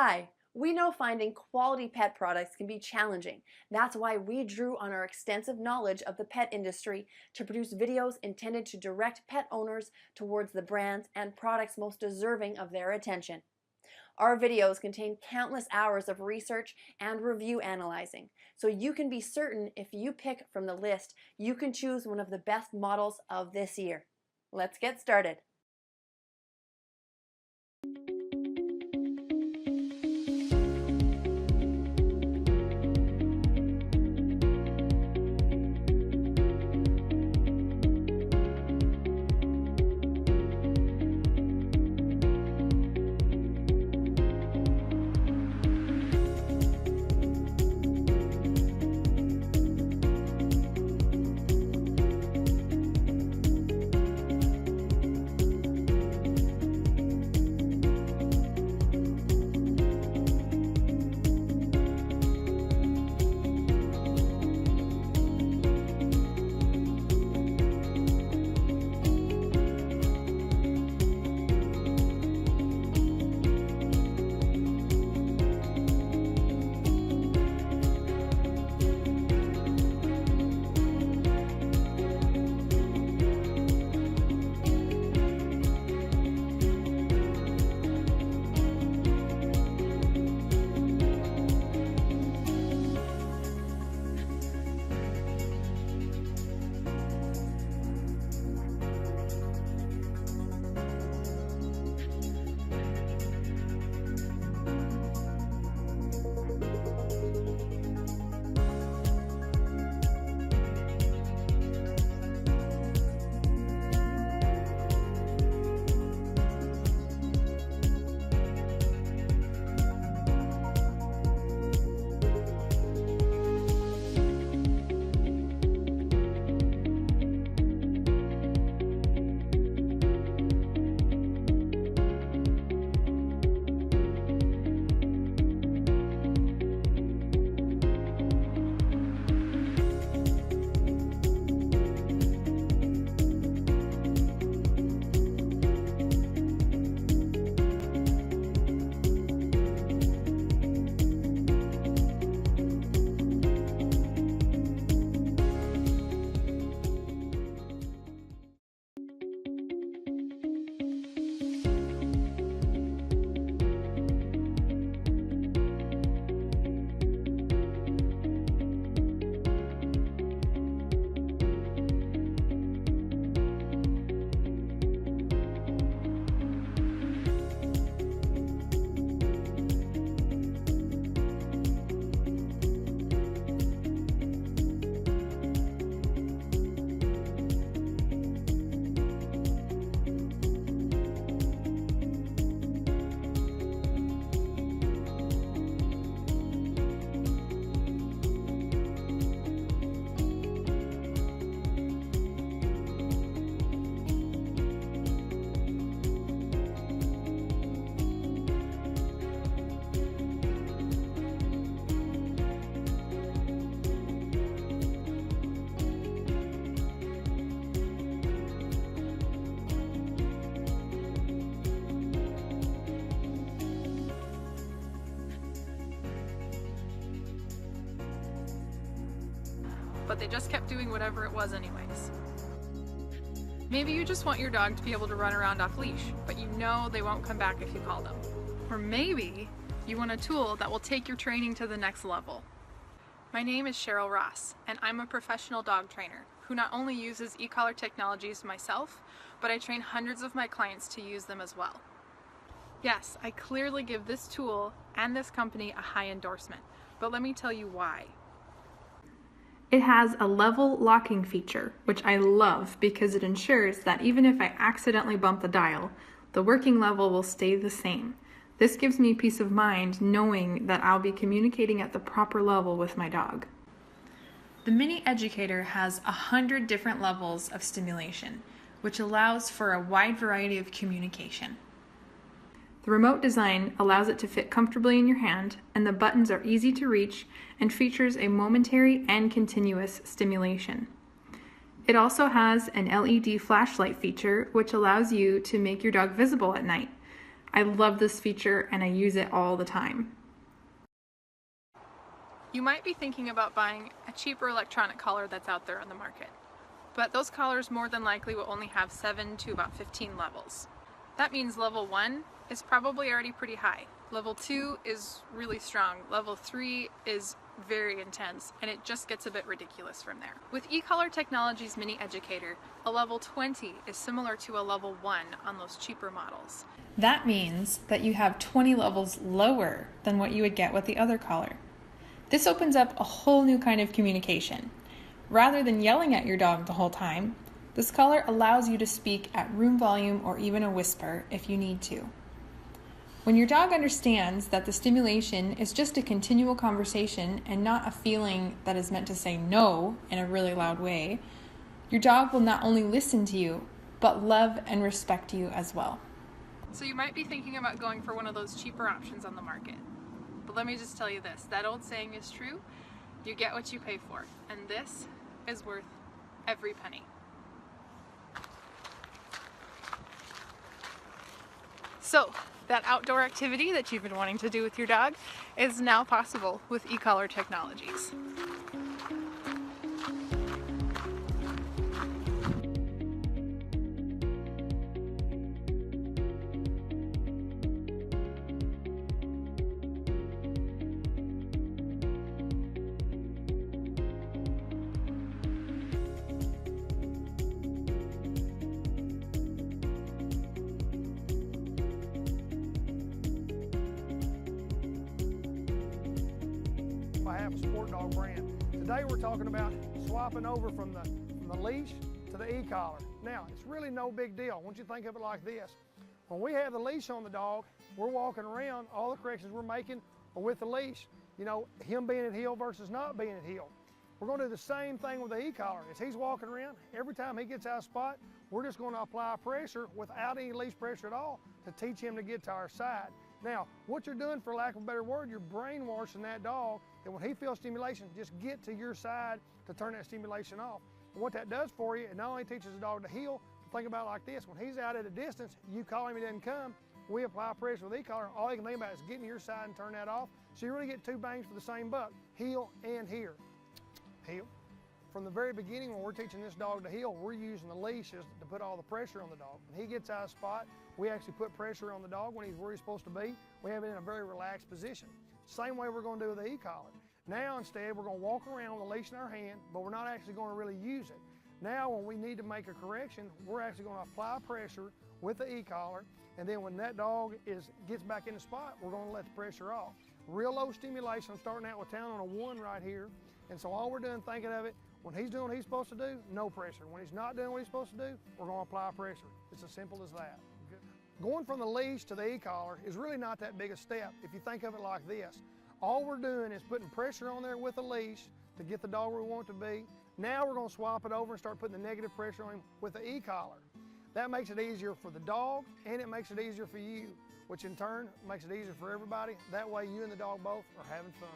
Hi, we know finding quality pet products can be challenging. That's why we drew on our extensive knowledge of the pet industry to produce videos intended to direct pet owners towards the brands and products most deserving of their attention. Our videos contain countless hours of research and review analyzing, so you can be certain if you pick from the list, you can choose one of the best models of this year. Let's get started. But they just kept doing whatever it was anyways. Maybe you just want your dog to be able to run around off leash, but you know they won't come back if you call them. Or maybe you want a tool that will take your training to the next level. My name is Cheryl Ross, and I'm a professional dog trainer who not only uses e-collar technologies myself, but I train hundreds of my clients to use them as well. Yes, I clearly give this tool and this company a high endorsement, but let me tell you why. It has a level locking feature, which I love because it ensures that even if I accidentally bump the dial, the working level will stay the same. This gives me peace of mind knowing that I'll be communicating at the proper level with my dog. The Mini Educator has 100 different levels of stimulation, which allows for a wide variety of communication. The remote design allows it to fit comfortably in your hand, and the buttons are easy to reach and features a momentary and continuous stimulation. It also has an LED flashlight feature, which allows you to make your dog visible at night. I love this feature and I use it all the time. You might be thinking about buying a cheaper electronic collar that's out there on the market, but those collars more than likely will only have 7 to about 15 levels. That means level 1 is probably already pretty high. Level 2 is really strong. Level 3 is very intense, and it just gets a bit ridiculous from there. With eCollar Technology's Mini Educator, a level 20 is similar to a level 1 on those cheaper models. That means that you have 20 levels lower than what you would get with the other collar. This opens up a whole new kind of communication. Rather than yelling at your dog the whole time, this collar allows you to speak at room volume or even a whisper if you need to. When your dog understands that the stimulation is just a continual conversation and not a feeling that is meant to say no in a really loud way, your dog will not only listen to you, but love and respect you as well. So you might be thinking about going for one of those cheaper options on the market. But let me just tell you this, that old saying is true, you get what you pay for, and this is worth every penny. So, that outdoor activity that you've been wanting to do with your dog is now possible with eCollar Technologies. I have a SportDOG Brand. Today we're talking about swapping over from the leash to the e-collar. Now, it's really no big deal. I want you to think of it like this. When we have the leash on the dog, we're walking around, all the corrections we're making are with the leash. You know, him being at heel versus not being at heel. We're going to do the same thing with the e-collar. As he's walking around, every time he gets out of spot, we're just going to apply pressure without any leash pressure at all to teach him to get to our side. Now, what you're doing, for lack of a better word, you're brainwashing that dog that when he feels stimulation, just get to your side to turn that stimulation off. And what that does for you, it not only teaches the dog to heel, but think about it like this. When he's out at a distance, you call him, he doesn't come, we apply pressure with e-collar, all he can think about is getting to your side and turn that off. So you really get 2 bangs for the same buck, heel and here. Heel. From the very beginning, when we're teaching this dog to heel, we're using the leashes to put all the pressure on the dog. When he gets out of spot, we actually put pressure on the dog when he's where he's supposed to be. We have it in a very relaxed position. Same way we're going to do with the e-collar. Now instead, we're going to walk around with a leash in our hand, but we're not actually going to really use it. Now when we need to make a correction, we're actually going to apply pressure with the e-collar, and then when that dog gets back in the spot, we're going to let the pressure off. Real low stimulation. I'm starting out with town on a 1 right here. And so all we're doing, thinking of it, when he's doing what he's supposed to do, no pressure. When he's not doing what he's supposed to do, we're going to apply pressure. It's as simple as that. Going from the leash to the e-collar is really not that big a step if you think of it like this. All we're doing is putting pressure on there with a leash to get the dog where we want it to be. Now we're going to swap it over and start putting the negative pressure on him with the e-collar. That makes it easier for the dog and it makes it easier for you, which in turn makes it easier for everybody. That way you and the dog both are having fun.